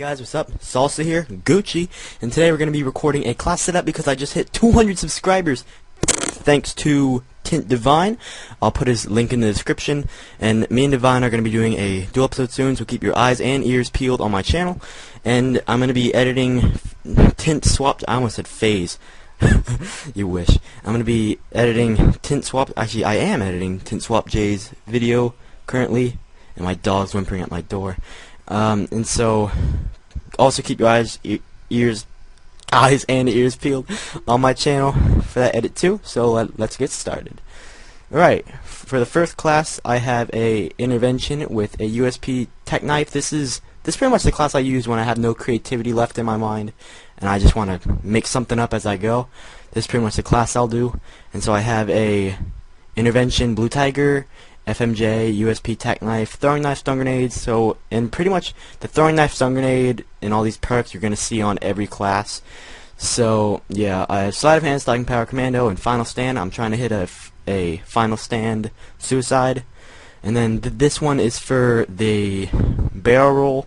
Guys, what's up? Salsa here, Gucci, and today we're going to be recording a class setup because I just hit 200 subscribers thanks to Tint Divine. I'll put his link in the description, and me and Divine are going to be doing a dual episode soon, so keep your eyes and ears peeled on my channel. And I'm going to be editing tint swapped, I almost said phase. You wish. I'm going to be editing tint swap, actually I am editing Tint Swap J's video currently, and my dog's whimpering at my door. And so, also keep your eyes and ears peeled on my channel for that edit too. So let's get started. Alright, for the first class, I have a intervention with a USP tech knife. This is pretty much the class I use when I have no creativity left in my mind, and I just want to make something up as I go. This is pretty much the class I'll do. And so I have a intervention blue tiger, FMJ, USP tech knife, throwing knife, stun grenades. So, and pretty much the throwing knife, stun grenade, and all these perks you're going to see on every class. So, yeah, I have sleight of hand, stalking power, commando, and final stand. I'm trying to hit a final stand suicide. And then this one is for the barrel roll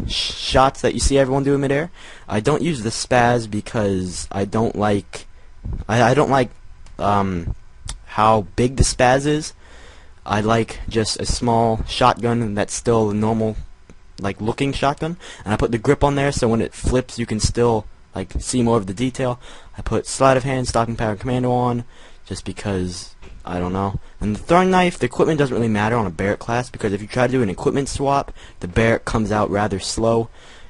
shots that you see everyone do in midair. I don't use the spaz because I don't like how big the spaz is. I like just a small shotgun that's still a normal, like, looking shotgun, and I put the grip on there so when it flips you can still, like, see more of the detail. I put sleight of hand, stalking power, commando on, just because, I don't know. And the throwing knife, the equipment doesn't really matter on a Barrett class, because if you try to do an equipment swap, the Barrett comes out rather slow.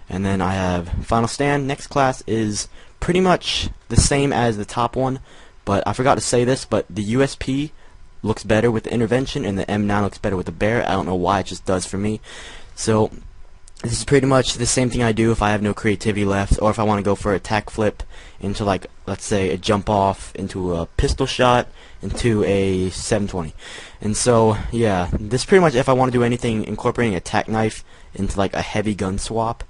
And then I have final stand. Next class is pretty much the same as the top one, but I forgot to say this, but the USP looks better with the intervention, and the M9 looks better with the Barrett. I don't know why, it just does for me. So this is pretty much the same thing I do if I have no creativity left, or if I want to go for a tack flip into, like, let's say a jump off into a pistol shot into a 720. And so, yeah, this is pretty much if I want to do anything incorporating a tack knife into, like, a heavy gun swap.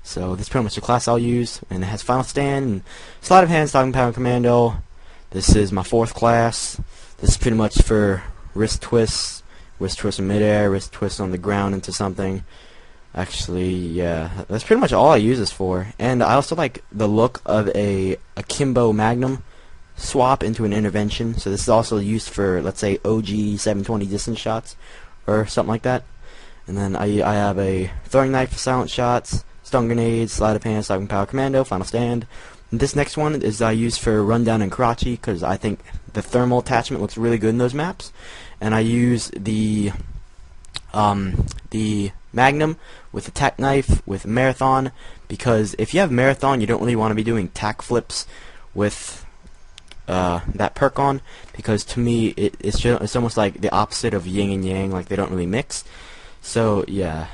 So this is pretty much the class I'll use, and it has final stand and sleight of hand, stalking power, and commando. This is my fourth class. This is pretty much for wrist twists in midair, wrist twists on the ground into something. Actually, yeah, that's pretty much all I use this for. And I also like the look of a akimbo magnum swap into an intervention. So this is also used for, let's say, OG 720 distance shots or something like that. And then I have a throwing knife for silent shots, stun grenades, sleight of hand, stalking power, commando, final stand. And this next one is I use for rundown and Karachi because I think the thermal attachment looks really good in those maps. And I use the Magnum with the tack knife with marathon, because if you have marathon you don't really want to be doing tack flips with that perk on, because to me it's almost like the opposite of yin and yang, like they don't really mix. So yeah.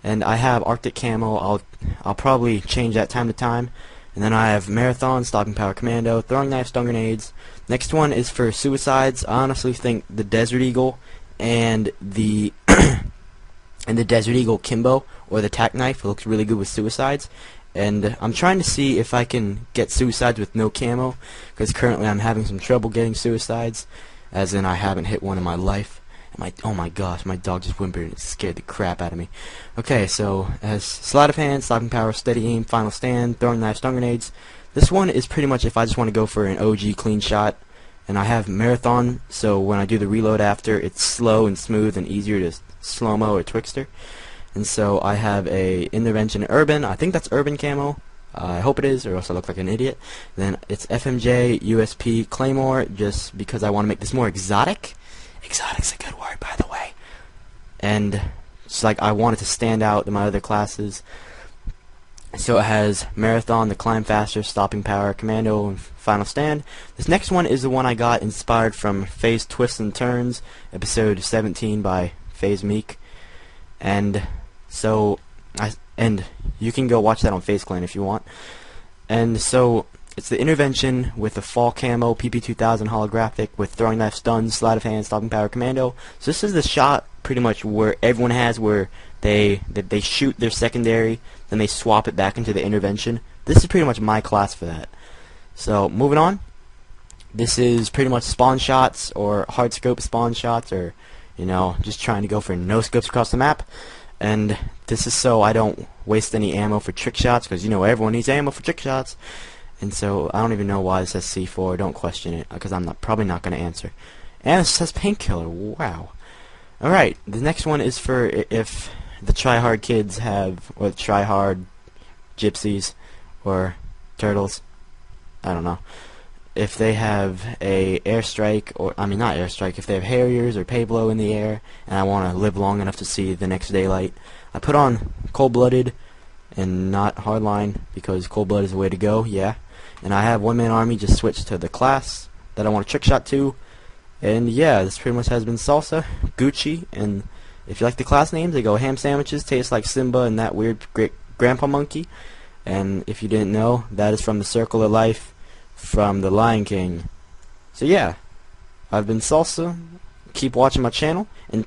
And I have Arctic camo. I'll probably change that time to time. And then I have marathon, stalking power, commando, throwing knife, stun grenades. Next one is for suicides. I honestly think the Desert Eagle and the Desert Eagle Kimbo or the tack knife looks really good with suicides. And I'm trying to see if I can get suicides with no camo, because currently I'm having some trouble getting suicides, as in I haven't hit one in my life. Oh my gosh, my dog just whimpered and it scared the crap out of me. Okay, so as sleight of hand, stalking power, steady aim, final stand, throwing knife, stun grenades. This one is pretty much if I just want to go for an OG clean shot. And I have marathon, so when I do the reload after, it's slow and smooth and easier to slow-mo or twixter. And so I have a intervention urban. I think that's urban camo. I hope it is, or else I look like an idiot. Then it's FMJ, USP, Claymore, just because I want to make this more exotic. Exotic's a good word, by the way. And it's like I want it to stand out in my other classes. So it has marathon, the climb faster, stopping power, commando, and final stand. This next one is the one I got inspired from Phase Twists and Turns, episode 17 by Phase Meek. And so you can go watch that on Phase Clan if you want. And so it's the intervention with the fall camo, PP2000 holographic with throwing knife, stun, sleight of hand, stopping power, commando. So this is the shot pretty much where everyone has, where they shoot their secondary, then they swap it back into the intervention. This is pretty much my class for that. So moving on, this is pretty much spawn shots or hard scope spawn shots, or, you know, just trying to go for no scopes across the map. And this is so I don't waste any ammo for trick shots, because you know everyone needs ammo for trick shots. And so I don't even know why it says C4. Don't question it, because I'm probably not going to answer. And it says painkiller. Wow. Alright, the next one is for if the tryhard kids have, or tryhard gypsies, or turtles, I don't know, if they have a airstrike, or I mean not airstrike, if they have Harriers or Pablo in the air, and I want to live long enough to see the next daylight, I put on cold-blooded and not hardline, because cold-blooded is the way to go, yeah. And I have one-man army just switch to the class that I want to trick shot to. And yeah, this pretty much has been Salsa, Gucci, and if you like the class names, they go ham sandwiches, taste like Simba and that weird great grandpa monkey. And if you didn't know, that is from the Circle of Life from the Lion King. So yeah, I've been Salsa. Keep watching my channel, and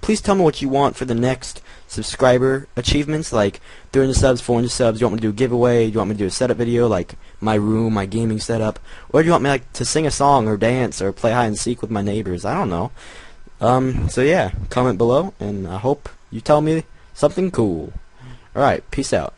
please tell me what you want for the next subscriber achievements, like 300 subs, 400 subs. Do you want me to do a giveaway? Do you want me to do a setup video, like my room, my gaming setup? Or do you want me like to sing a song or dance or play hide and seek with my neighbors? I don't know. So yeah, comment below, and I hope you tell me something cool. Alright, peace out.